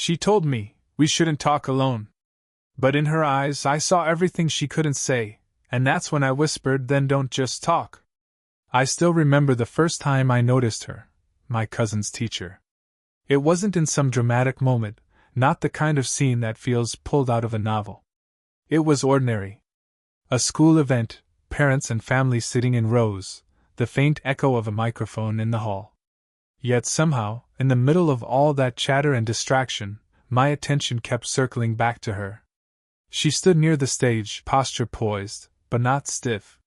She told me we shouldn't talk alone. But in her eyes I saw everything she couldn't say, and that's when I whispered, then don't just talk. I still remember the first time I noticed her, my cousin's teacher. It wasn't in some dramatic moment, not the kind of scene that feels pulled out of a novel. It was ordinary. A school event, parents and families sitting in rows, the faint echo of a microphone in the hall. Yet somehow, in the middle of all that chatter and distraction, my attention kept circling back to her. She stood near the stage, posture poised, but not stiff.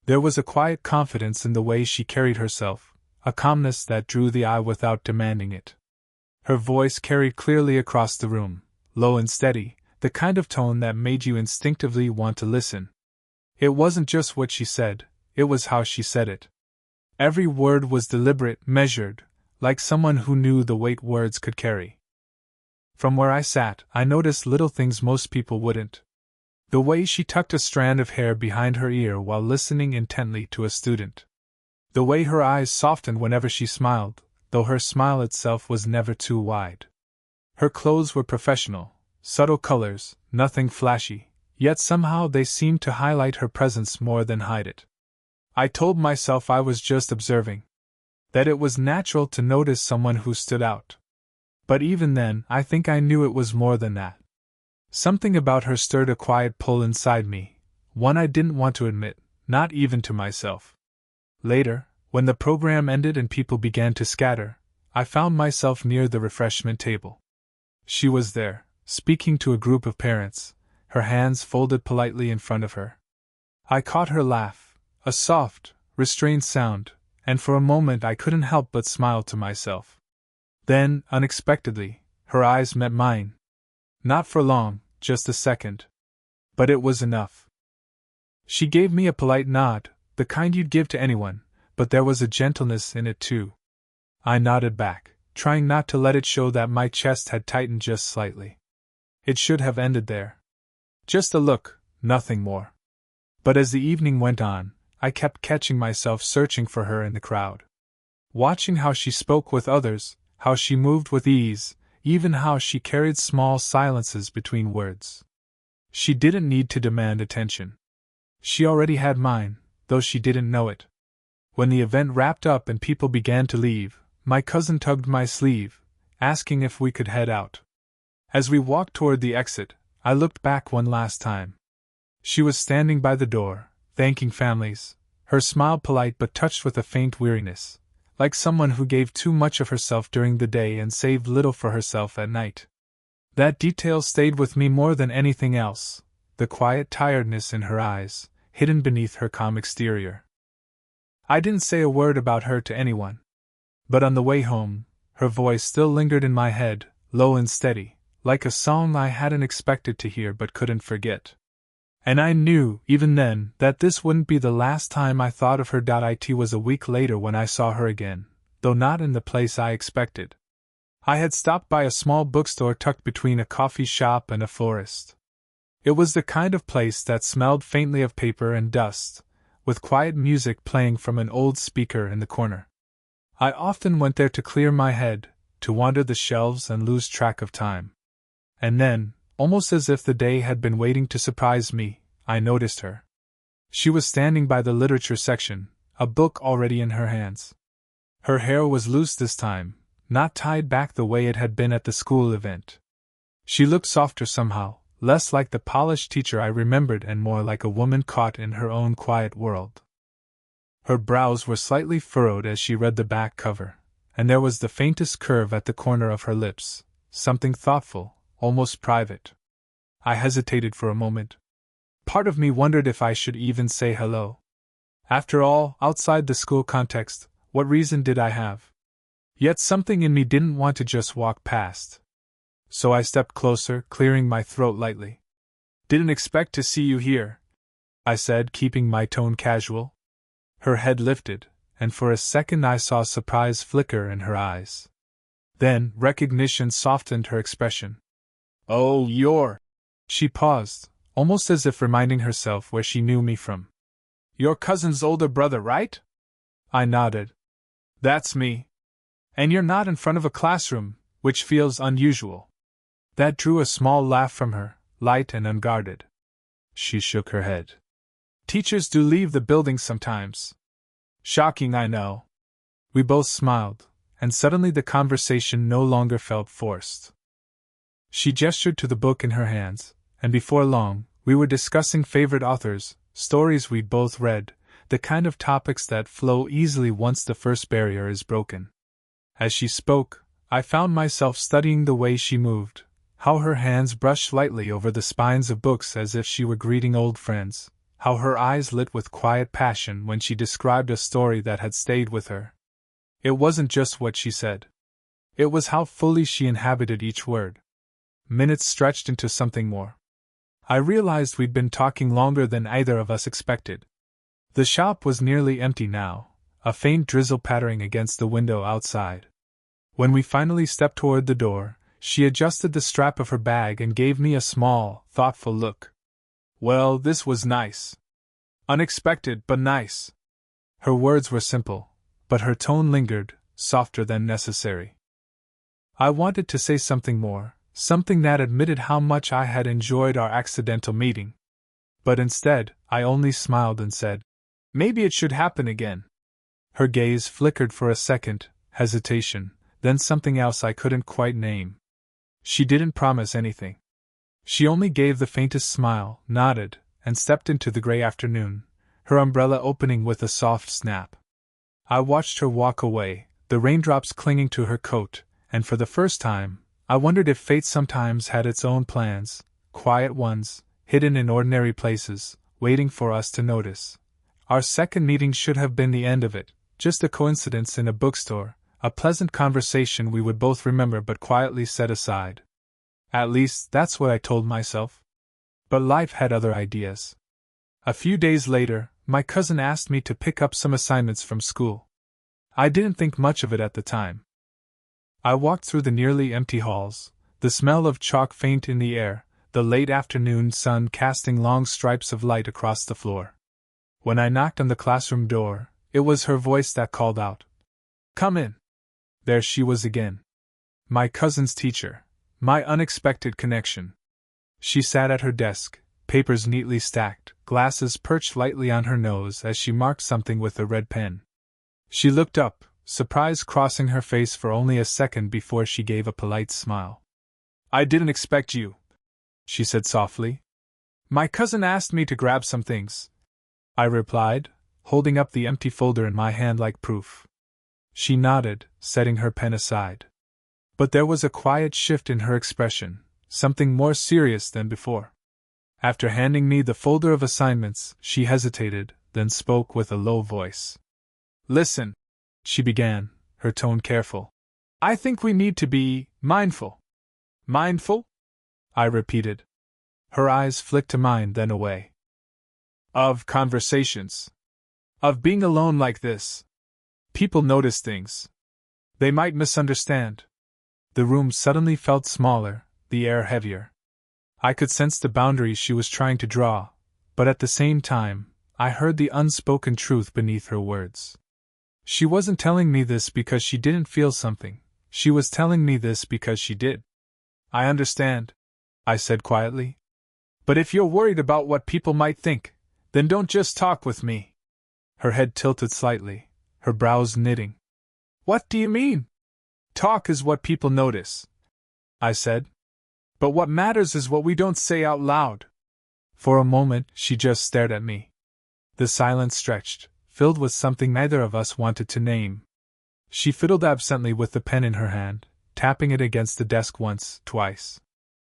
There was a quiet confidence in the way she carried herself, a calmness that drew the eye without demanding it. Her voice carried clearly across the room, low and steady, the kind of tone that made you instinctively want to listen. It wasn't just what she said, it was how she said it. Every word was deliberate, measured, like someone who knew the weight words could carry. From where I sat, I noticed little things most people wouldn't. The way she tucked a strand of hair behind her ear while listening intently to a student. The way her eyes softened whenever she smiled, though her smile itself was never too wide. Her clothes were professional, subtle colors, nothing flashy, yet somehow they seemed to highlight her presence more than hide it. I told myself I was just observing, that it was natural to notice someone who stood out. But even then, I think I knew it was more than that. Something about her stirred a quiet pull inside me, one I didn't want to admit, not even to myself. Later, when the program ended and people began to scatter, I found myself near the refreshment table. She was there, speaking to a group of parents, her hands folded politely in front of her. I caught her laugh, a soft, restrained sound, and for a moment I couldn't help but smile to myself. Then, unexpectedly, her eyes met mine. Not for long, just a second. But it was enough. She gave me a polite nod, the kind you'd give to anyone, but there was a gentleness in it too. I nodded back, trying not to let it show that my chest had tightened just slightly. It should have ended there. Just a look, nothing more. But as the evening went on, I kept catching myself searching for her in the crowd. Watching how she spoke with others, how she moved with ease, even how she carried small silences between words. She didn't need to demand attention. She already had mine, though she didn't know it. When the event wrapped up and people began to leave, my cousin tugged my sleeve, asking if we could head out. As we walked toward the exit, I looked back one last time. She was standing by the door, thanking families, her smile polite but touched with a faint weariness, like someone who gave too much of herself during the day and saved little for herself at night. That detail stayed with me more than anything else, the quiet tiredness in her eyes, hidden beneath her calm exterior. I didn't say a word about her to anyone. But on the way home, her voice still lingered in my head, low and steady, like a song I hadn't expected to hear but couldn't forget. And I knew, even then, that this wouldn't be the last time I thought of her. It was a week later when I saw her again, though not in the place I expected. I had stopped by a small bookstore tucked between a coffee shop and a florist. It was the kind of place that smelled faintly of paper and dust, with quiet music playing from an old speaker in the corner. I often went there to clear my head, to wander the shelves and lose track of time. And then, almost as if the day had been waiting to surprise me, I noticed her. She was standing by the literature section, a book already in her hands. Her hair was loose this time, not tied back the way it had been at the school event. She looked softer somehow, less like the polished teacher I remembered and more like a woman caught in her own quiet world. Her brows were slightly furrowed as she read the back cover, and there was the faintest curve at the corner of her lips, something thoughtful, almost private. I hesitated for a moment. Part of me wondered if I should even say hello. After all, outside the school context, what reason did I have? Yet something in me didn't want to just walk past. So I stepped closer, clearing my throat lightly. "Didn't expect to see you here," I said, keeping my tone casual. Her head lifted, and for a second I saw surprise flicker in her eyes. Then, recognition softened her expression. "Oh, you're..." She paused, almost as if reminding herself where she knew me from. "Your cousin's older brother, right?" I nodded. "That's me. And you're not in front of a classroom, which feels unusual." That drew a small laugh from her, light and unguarded. She shook her head. Teachers do leave the building sometimes. Shocking, I know. We both smiled, and suddenly the conversation no longer felt forced. She gestured to the book in her hands, and before long, we were discussing favorite authors, stories we'd both read, the kind of topics that flow easily once the first barrier is broken. As she spoke, I found myself studying the way she moved, how her hands brushed lightly over the spines of books as if she were greeting old friends, how her eyes lit with quiet passion when she described a story that had stayed with her. It wasn't just what she said. It was how fully she inhabited each word. Minutes stretched into something more. I realized we'd been talking longer than either of us expected. The shop was nearly empty now, a faint drizzle pattering against the window outside. When we finally stepped toward the door, she adjusted the strap of her bag and gave me a small, thoughtful look. Well, this was nice. Unexpected, but nice. Her words were simple, but her tone lingered, softer than necessary. I wanted to say something more, something that admitted how much I had enjoyed our accidental meeting. But instead, I only smiled and said, "Maybe it should happen again." Her gaze flickered for a second, hesitation, then something else I couldn't quite name. She didn't promise anything. She only gave the faintest smile, nodded, and stepped into the gray afternoon, her umbrella opening with a soft snap. I watched her walk away, the raindrops clinging to her coat, and for the first time, I wondered if fate sometimes had its own plans, quiet ones, hidden in ordinary places, waiting for us to notice. Our second meeting should have been the end of it, just a coincidence in a bookstore, a pleasant conversation we would both remember but quietly set aside. At least, that's what I told myself. But life had other ideas. A few days later, my cousin asked me to pick up some assignments from school. I didn't think much of it at the time. I walked through the nearly empty halls, the smell of chalk faint in the air, the late afternoon sun casting long stripes of light across the floor. When I knocked on the classroom door, it was her voice that called out, "Come in." There she was again. My cousin's teacher. My unexpected connection. She sat at her desk, papers neatly stacked, glasses perched lightly on her nose as she marked something with a red pen. She looked up, surprise crossing her face for only a second before she gave a polite smile. "I didn't expect you," she said softly. "My cousin asked me to grab some things," I replied, holding up the empty folder in my hand like proof. She nodded, setting her pen aside. But there was a quiet shift in her expression, something more serious than before. After handing me the folder of assignments, she hesitated, then spoke with a low voice. "Listen," she began, her tone careful. "I think we need to be mindful." "Mindful?" I repeated. Her eyes flicked to mine, then away. "Of conversations. Of being alone like this. People notice things. They might misunderstand." The room suddenly felt smaller, the air heavier. I could sense the boundaries she was trying to draw, but at the same time, I heard the unspoken truth beneath her words. She wasn't telling me this because she didn't feel something, she was telling me this because she did. "I understand," I said quietly. "But if you're worried about what people might think, then don't just talk with me." Her head tilted slightly, her brows knitting. "What do you mean?" "Talk is what people notice," I said. "But what matters is what we don't say out loud." For a moment, she just stared at me. The silence stretched, filled with something neither of us wanted to name. She fiddled absently with the pen in her hand, tapping it against the desk once, twice.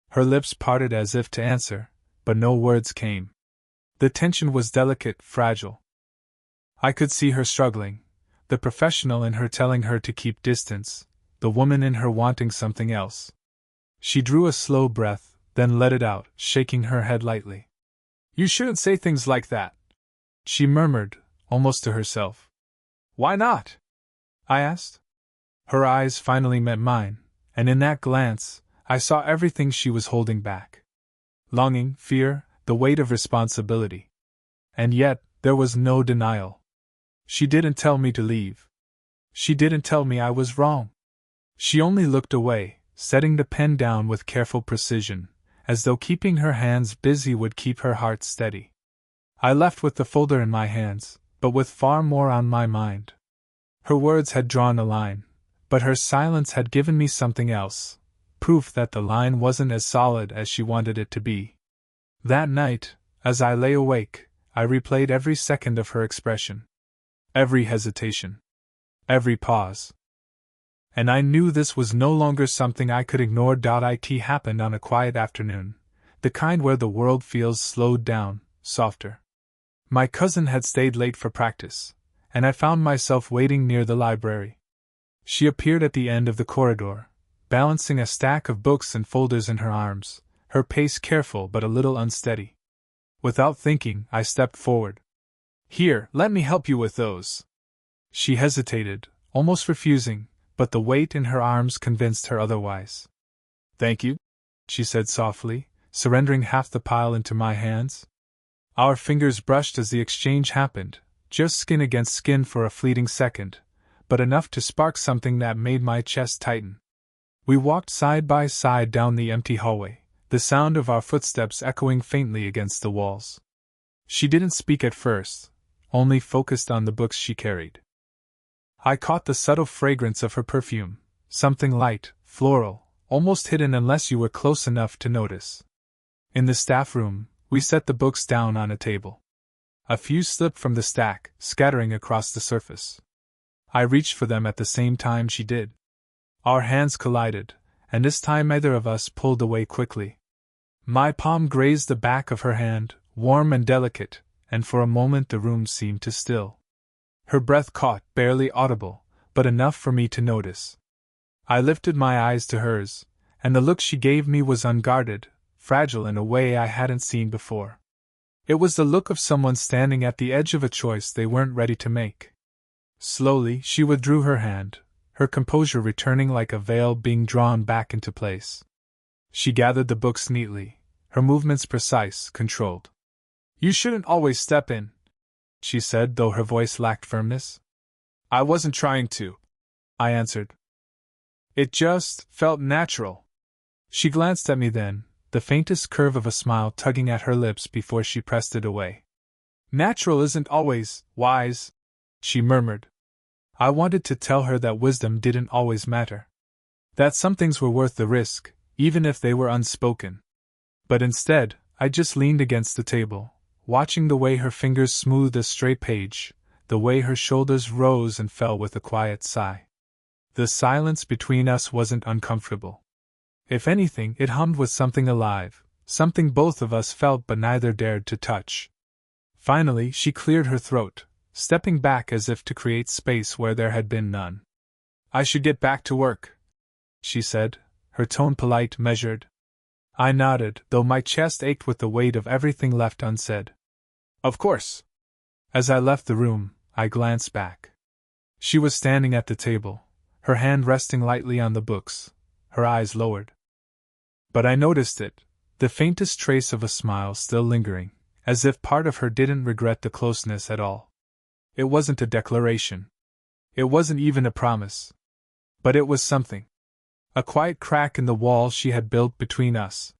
Her lips parted as if to answer, but no words came. The tension was delicate, fragile. I could see her struggling, the professional in her telling her to keep distance, the woman in her wanting something else. She drew a slow breath, then let it out, shaking her head lightly. "You shouldn't say things like that," she murmured, almost to herself. "Why not?" I asked. Her eyes finally met mine, and in that glance, I saw everything she was holding back. Longing, fear, the weight of responsibility. And yet, there was no denial. She didn't tell me to leave. She didn't tell me I was wrong. She only looked away, setting the pen down with careful precision, as though keeping her hands busy would keep her heart steady. I left with the folder in my hands, but with far more on my mind. Her words had drawn a line, but her silence had given me something else, proof that the line wasn't as solid as she wanted it to be. That night, as I lay awake, I replayed every second of her expression. Every hesitation. Every pause. And I knew this was no longer something I could ignore. It happened on a quiet afternoon, the kind where the world feels slowed down, softer. My cousin had stayed late for practice, and I found myself waiting near the library. She appeared at the end of the corridor, balancing a stack of books and folders in her arms, her pace careful but a little unsteady. Without thinking, I stepped forward. "Here, let me help you with those." She hesitated, almost refusing, but the weight in her arms convinced her otherwise. "Thank you," she said softly, surrendering half the pile into my hands. Our fingers brushed as the exchange happened, just skin against skin for a fleeting second, but enough to spark something that made my chest tighten. We walked side by side down the empty hallway, the sound of our footsteps echoing faintly against the walls. She didn't speak at first, only focused on the books she carried. I caught the subtle fragrance of her perfume, something light, floral, almost hidden unless you were close enough to notice. In the staff room, we set the books down on a table. A few slipped from the stack, scattering across the surface. I reached for them at the same time she did. Our hands collided, and this time neither of us pulled away quickly. My palm grazed the back of her hand, warm and delicate, and for a moment the room seemed to still. Her breath caught, barely audible, but enough for me to notice. I lifted my eyes to hers, and the look she gave me was unguarded, fragile in a way I hadn't seen before. It was the look of someone standing at the edge of a choice they weren't ready to make. Slowly, she withdrew her hand, her composure returning like a veil being drawn back into place. She gathered the books neatly, her movements precise, controlled. "You shouldn't always step in," she said, though her voice lacked firmness. "I wasn't trying to," I answered. "It just felt natural." She glanced at me then, the faintest curve of a smile tugging at her lips before she pressed it away. "Natural isn't always wise," she murmured. I wanted to tell her that wisdom didn't always matter. That some things were worth the risk, even if they were unspoken. But instead, I just leaned against the table, watching the way her fingers smoothed a straight page, the way her shoulders rose and fell with a quiet sigh. The silence between us wasn't uncomfortable. If anything, it hummed with something alive, something both of us felt but neither dared to touch. Finally, she cleared her throat, stepping back as if to create space where there had been none. "I should get back to work," she said, her tone polite, measured. I nodded, though my chest ached with the weight of everything left unsaid. "Of course." As I left the room, I glanced back. She was standing at the table, her hand resting lightly on the books, her eyes lowered. But I noticed it, the faintest trace of a smile still lingering, as if part of her didn't regret the closeness at all. It wasn't a declaration. It wasn't even a promise. But it was something. A quiet crack in the wall she had built between us.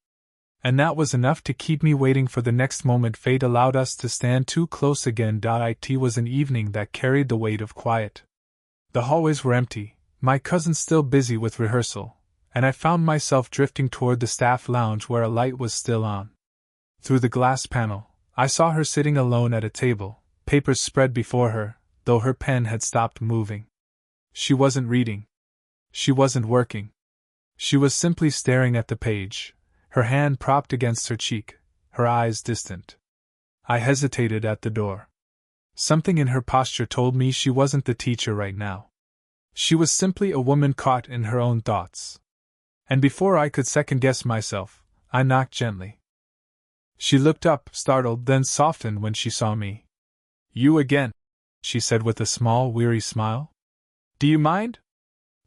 And that was enough to keep me waiting for the next moment fate allowed us to stand too close again. It was an evening that carried the weight of quiet. The hallways were empty, my cousin still busy with rehearsal, and I found myself drifting toward the staff lounge where a light was still on. Through the glass panel, I saw her sitting alone at a table, papers spread before her, though her pen had stopped moving. She wasn't reading. She wasn't working. She was simply staring at the page, her hand propped against her cheek, her eyes distant. I hesitated at the door. Something in her posture told me she wasn't the teacher right now. She was simply a woman caught in her own thoughts. And before I could second-guess myself, I knocked gently. She looked up, startled, then softened when she saw me. "You again," she said with a small, weary smile. "Do you mind?"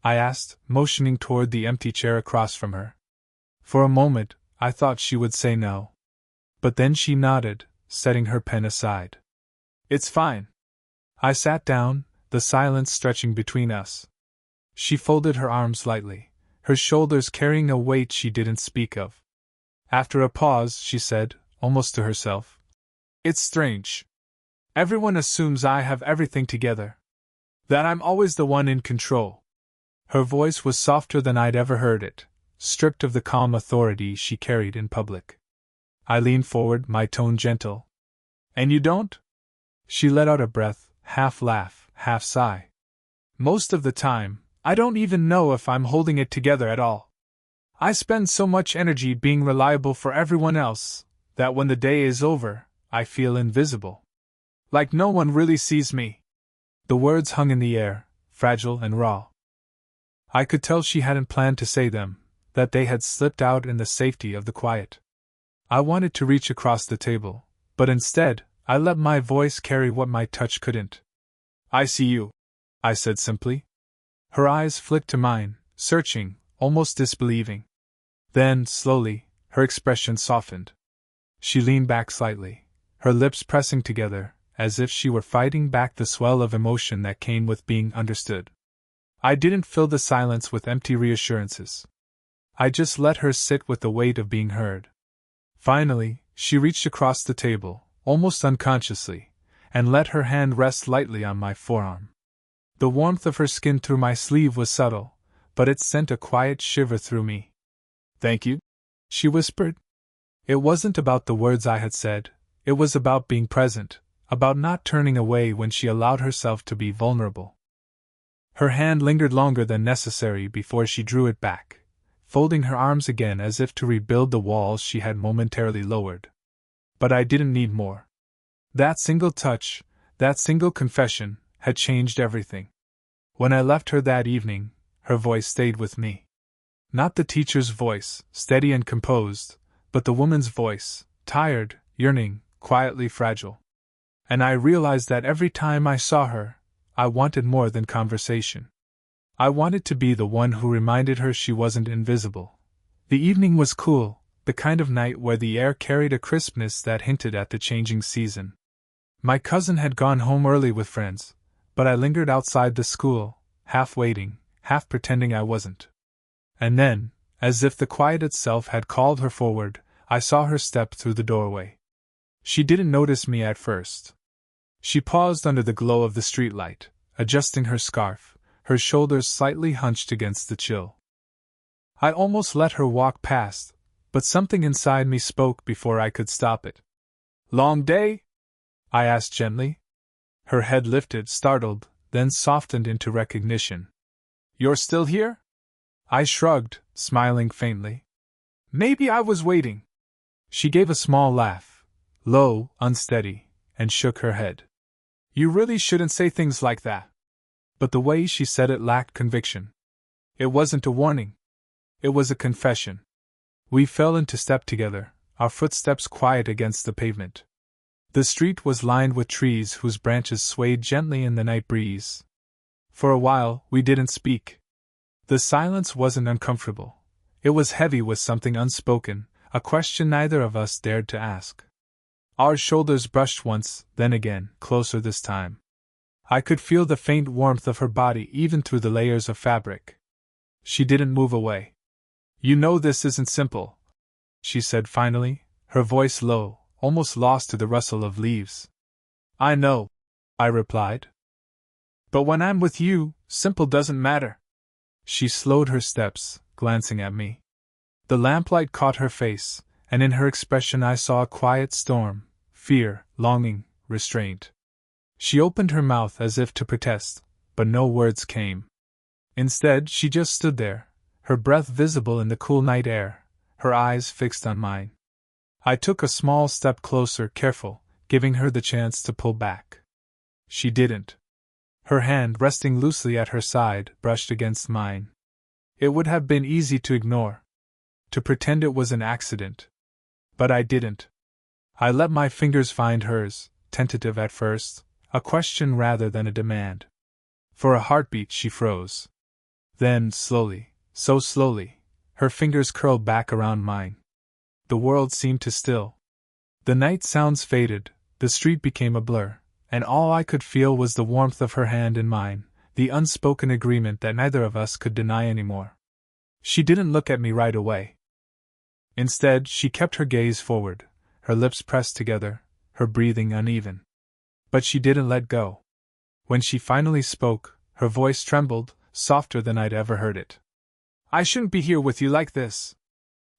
I asked, motioning toward the empty chair across from her. For a moment, I thought she would say no. But then she nodded, setting her pen aside. "It's fine." I sat down, the silence stretching between us. She folded her arms lightly, her shoulders carrying a weight she didn't speak of. After a pause, she said, almost to herself, "It's strange. Everyone assumes I have everything together. That I'm always the one in control." Her voice was softer than I'd ever heard it, stripped of the calm authority she carried in public. I leaned forward, my tone gentle. "And you don't?" She let out a breath, half laugh, half sigh. "Most of the time, I don't even know if I'm holding it together at all. I spend so much energy being reliable for everyone else, that when the day is over, I feel invisible. Like no one really sees me." The words hung in the air, fragile and raw. I could tell she hadn't planned to say them, that they had slipped out in the safety of the quiet. I wanted to reach across the table, but instead, I let my voice carry what my touch couldn't. "I see you," I said simply. Her eyes flicked to mine, searching, almost disbelieving. Then, slowly, her expression softened. She leaned back slightly, her lips pressing together, as if she were fighting back the swell of emotion that came with being understood. I didn't fill the silence with empty reassurances. I just let her sit with the weight of being heard. Finally, she reached across the table, almost unconsciously, and let her hand rest lightly on my forearm. The warmth of her skin through my sleeve was subtle, but it sent a quiet shiver through me. "Thank you," she whispered. It wasn't about the words I had said, it was about being present, about not turning away when she allowed herself to be vulnerable. Her hand lingered longer than necessary before she drew it back, folding her arms again as if to rebuild the walls she had momentarily lowered. But I didn't need more. That single touch, that single confession, had changed everything. When I left her that evening, her voice stayed with me. Not the teacher's voice, steady and composed, but the woman's voice, tired, yearning, quietly fragile. And I realized that every time I saw her, I wanted more than conversation. I wanted to be the one who reminded her she wasn't invisible. The evening was cool, the kind of night where the air carried a crispness that hinted at the changing season. My cousin had gone home early with friends, but I lingered outside the school, half waiting, half pretending I wasn't. And then, as if the quiet itself had called her forward, I saw her step through the doorway. She didn't notice me at first. She paused under the glow of the streetlight, adjusting her scarf, her shoulders slightly hunched against the chill. I almost let her walk past, but something inside me spoke before I could stop it. "Long day?" I asked gently. Her head lifted, startled, then softened into recognition. "You're still here?" I shrugged, smiling faintly. "Maybe I was waiting." She gave a small laugh, low, unsteady, and shook her head. "You really shouldn't say things like that." But the way she said it lacked conviction. It wasn't a warning. It was a confession. We fell into step together, our footsteps quiet against the pavement. The street was lined with trees whose branches swayed gently in the night breeze. For a while, we didn't speak. The silence wasn't uncomfortable. It was heavy with something unspoken, a question neither of us dared to ask. Our shoulders brushed once, then again, closer this time. I could feel the faint warmth of her body even through the layers of fabric. She didn't move away. "You know this isn't simple," she said finally, her voice low, almost lost to the rustle of leaves. "I know," I replied. "But when I'm with you, simple doesn't matter." She slowed her steps, glancing at me. The lamplight caught her face, and in her expression I saw a quiet storm, fear, longing, restraint. She opened her mouth as if to protest, but no words came. Instead, she just stood there, her breath visible in the cool night air, her eyes fixed on mine. I took a small step closer, careful, giving her the chance to pull back. She didn't. Her hand, resting loosely at her side, brushed against mine. It would have been easy to ignore, to pretend it was an accident. But I didn't. I let my fingers find hers, tentative at first, a question rather than a demand. For a heartbeat she froze. Then, slowly, so slowly, her fingers curled back around mine. The world seemed to still. The night sounds faded, the street became a blur, and all I could feel was the warmth of her hand in mine, the unspoken agreement that neither of us could deny anymore. She didn't look at me right away. Instead, she kept her gaze forward, her lips pressed together, her breathing uneven. But she didn't let go. When she finally spoke, her voice trembled, softer than I'd ever heard it. "I shouldn't be here with you like this."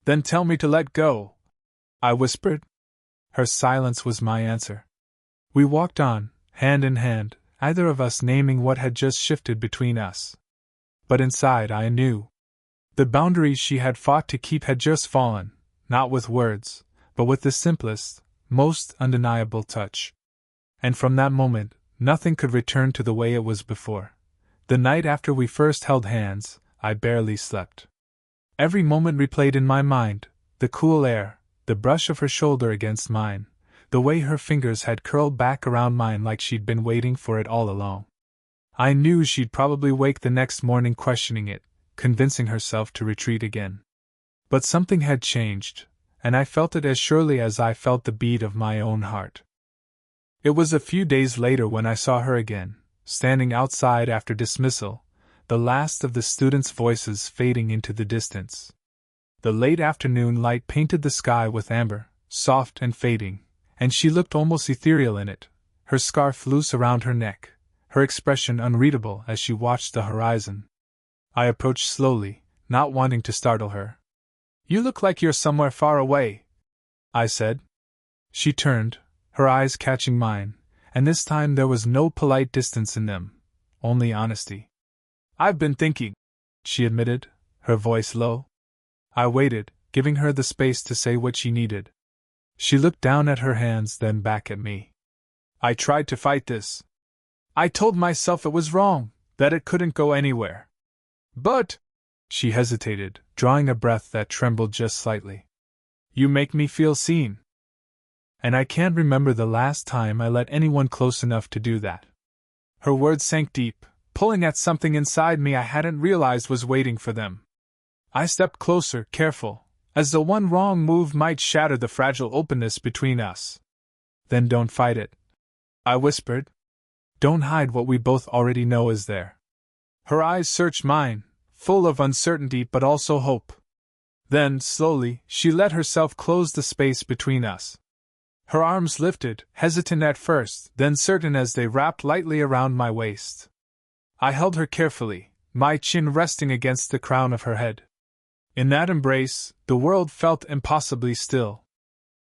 "Then tell me to let go," I whispered. Her silence was my answer. We walked on, hand in hand, either of us naming what had just shifted between us. But inside I knew. The boundaries she had fought to keep had just fallen, not with words, but with the simplest, most undeniable touch. And from that moment, nothing could return to the way it was before. The night after we first held hands, I barely slept. Every moment replayed in my mind, the cool air, the brush of her shoulder against mine, the way her fingers had curled back around mine like she'd been waiting for it all along. I knew she'd probably wake the next morning questioning it, convincing herself to retreat again. But something had changed, and I felt it as surely as I felt the beat of my own heart. It was a few days later when I saw her again, standing outside after dismissal, the last of the students' voices fading into the distance. The late afternoon light painted the sky with amber, soft and fading, and she looked almost ethereal in it, her scarf loose around her neck, her expression unreadable as she watched the horizon. I approached slowly, not wanting to startle her. "You look like you're somewhere far away," I said. She turned, her eyes catching mine, and this time there was no polite distance in them, only honesty. "I've been thinking," she admitted, her voice low. I waited, giving her the space to say what she needed. She looked down at her hands, then back at me. "I tried to fight this. I told myself it was wrong, that it couldn't go anywhere. But," she hesitated, drawing a breath that trembled just slightly, "you make me feel seen. And I can't remember the last time I let anyone close enough to do that." Her words sank deep, pulling at something inside me I hadn't realized was waiting for them. I stepped closer, careful, as though one wrong move might shatter the fragile openness between us. "Then don't fight it," I whispered. "Don't hide what we both already know is there." Her eyes searched mine, full of uncertainty but also hope. Then, slowly, she let herself close the space between us. Her arms lifted, hesitant at first, then certain as they wrapped lightly around my waist. I held her carefully, my chin resting against the crown of her head. In that embrace, the world felt impossibly still.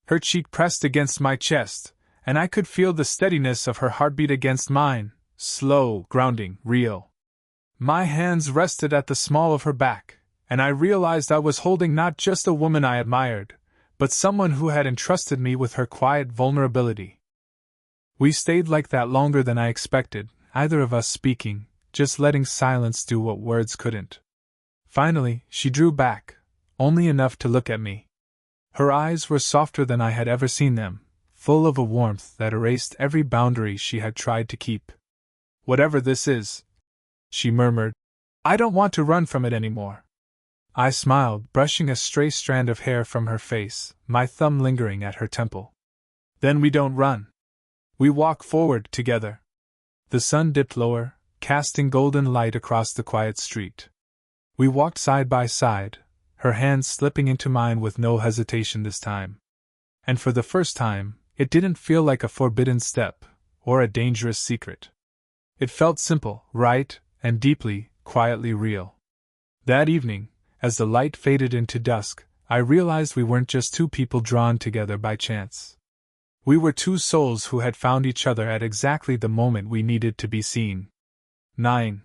Her cheek pressed against my chest, and I could feel the steadiness of her heartbeat against mine, slow, grounding, real. My hands rested at the small of her back, and I realized I was holding not just a woman I admired, but someone who had entrusted me with her quiet vulnerability. We stayed like that longer than I expected, either of us speaking, just letting silence do what words couldn't. Finally, she drew back, only enough to look at me. Her eyes were softer than I had ever seen them, full of a warmth that erased every boundary she had tried to keep. "Whatever this is," she murmured, "I don't want to run from it anymore." I smiled, brushing a stray strand of hair from her face, my thumb lingering at her temple. "Then we don't run. We walk forward together." The sun dipped lower, casting golden light across the quiet street. We walked side by side, her hands slipping into mine with no hesitation this time. And for the first time, it didn't feel like a forbidden step, or a dangerous secret. It felt simple, right, and deeply, quietly real. That evening, as the light faded into dusk, I realized we weren't just two people drawn together by chance. We were two souls who had found each other at exactly the moment we needed to be seen. 9.